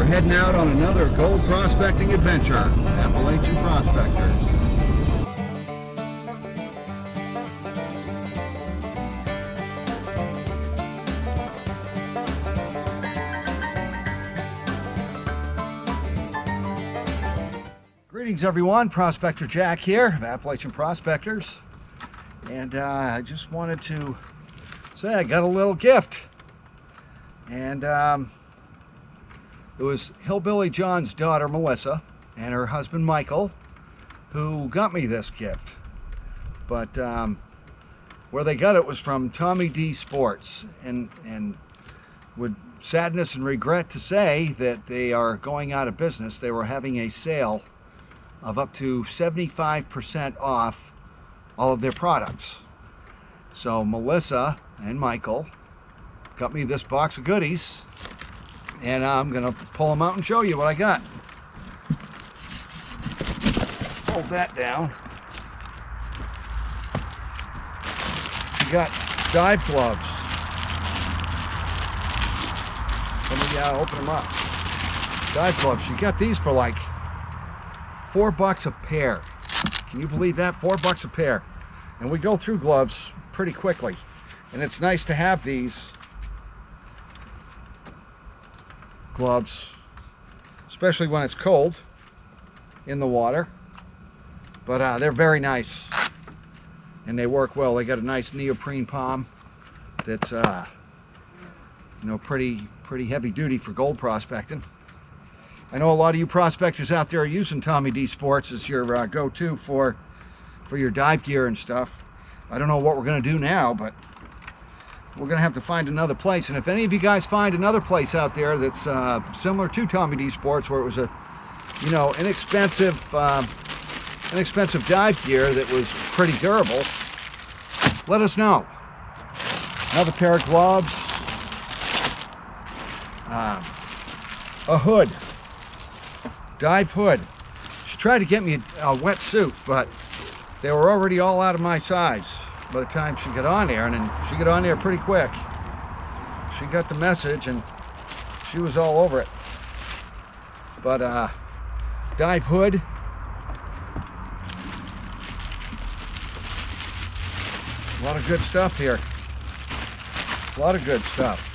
We're heading out on another gold prospecting adventure, Appalachian Prospectors. Greetings everyone, Prospector Jack here of Appalachian Prospectors. And I just wanted to say I got a little gift. And it was Hillbilly John's daughter Melissa and her husband Michael who got me this gift. But where they got it was from Tommy D Sports, and with sadness and regret to say that they are going out of business. They were having a sale of up to 75% off all of their products. So Melissa and Michael got me this box of goodies, and I'm gonna pull them out and show you what I got. Fold that down. We got dive gloves. Let me open them up. Dive gloves. You got these for like $4 a pair. Can you believe that? $4 a pair. And we go through gloves pretty quickly, and it's nice to have these gloves, especially when it's cold in the water. But they're very nice, and they work well. They got a nice neoprene palm that's pretty heavy duty for gold prospecting. I know a lot of you prospectors out there are using Tommy D Sports as your go-to for your dive gear and stuff. I don't know what we're going to do now, but we're going to have to find another place. And if any of you guys find another place out there that's similar to Tommy D Sports, where it was a inexpensive dive gear that was pretty durable, let us know. Another pair of gloves, a hood. Dive hood. She tried to get me a wetsuit, but they were already all out of my size by the time she got on there, and then she got on there pretty quick. She got the message and she was all over it. But dive hood. A lot of good stuff here. A lot of good stuff.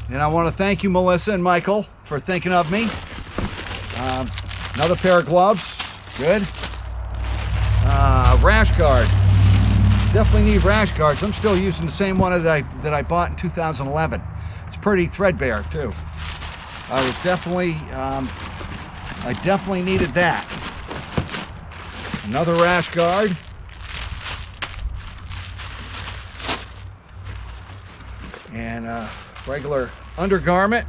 And I want to thank you, Melissa and Michael, for thinking of me. Another pair of gloves, good. Rash guard, definitely need rash guards. I'm still using the same one that I bought in 2011. It's pretty threadbare too. I definitely needed that. Another rash guard. And regular undergarment.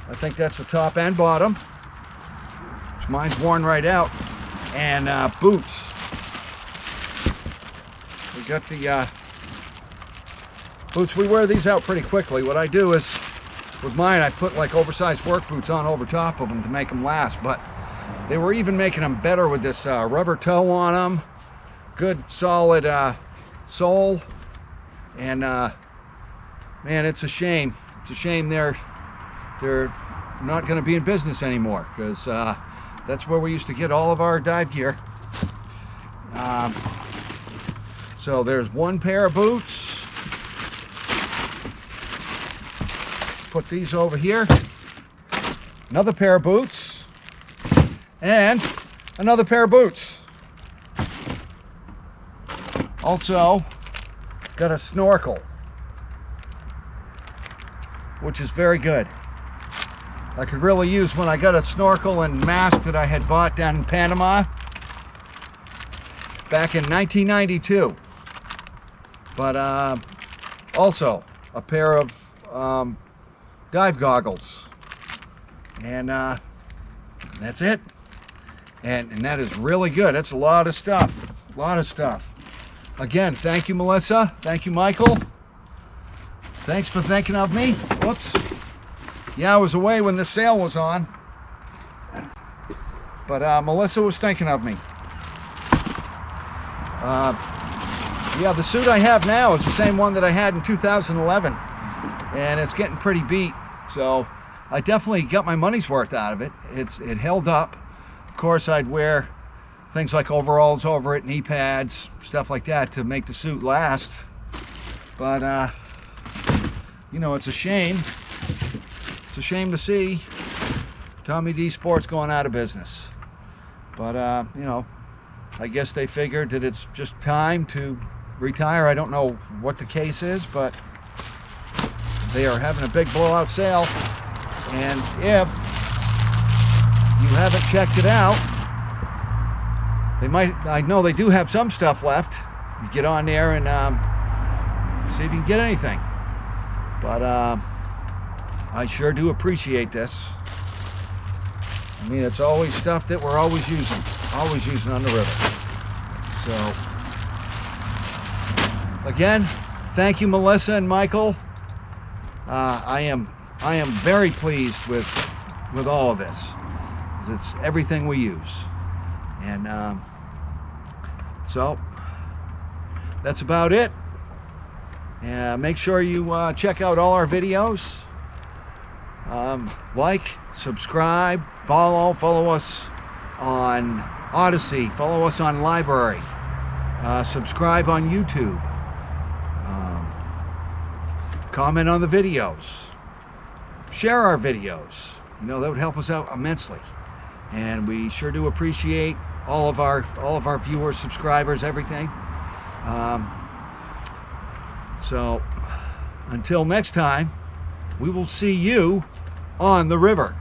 I think that's the top and bottom, which mine's worn right out. And boots. We got the boots. We wear these out pretty quickly. What I do is, with mine, I put like oversized work boots on over top of them to make them last. But they were even making them better with this rubber toe on them. Good solid sole. And man, it's a shame. It's a shame they're not going to be in business anymore, because that's where we used to get all of our dive gear. So there's one pair of boots. Put these over here. Another pair of boots. And another pair of boots. Also got a snorkel, which is very good. I could really use when I got a snorkel and mask that I had bought down in Panama back in 1992. But also a pair of dive goggles. And that's it. And that is really good. That's a lot of stuff. A lot of stuff. Again, thank you, Melissa. Thank you, Michael. Thanks for thinking of me. Whoops. Yeah, I was away when the sale was on. But Melissa was thinking of me. Yeah, the suit I have now is the same one that I had in 2011. and it's getting pretty beat. So I definitely got my money's worth out of it. It held up. Of course, I'd wear things like overalls over it, knee pads, stuff like that to make the suit last. But you know, it's a shame. It's a shame to see Tommy D Sports going out of business. But you know, I guess they figured that it's just time to retire. I don't know what the case is, but they are having a big blowout sale. And if you haven't checked it out, I know they do have some stuff left. You get on there and see if you can get anything. But I sure do appreciate this. I mean, it's always stuff that we're always using on the river. So, again, thank you, Melissa and Michael. I am very pleased with all of this. It's everything we use, and so that's about it. Make sure you check out all our videos. Like, subscribe, follow us on Odyssey, follow us on Library, subscribe on YouTube, comment on the videos, share our videos. You know, that would help us out immensely, and we sure do appreciate all of our viewers, subscribers, everything. So until next time, we will see you on the river.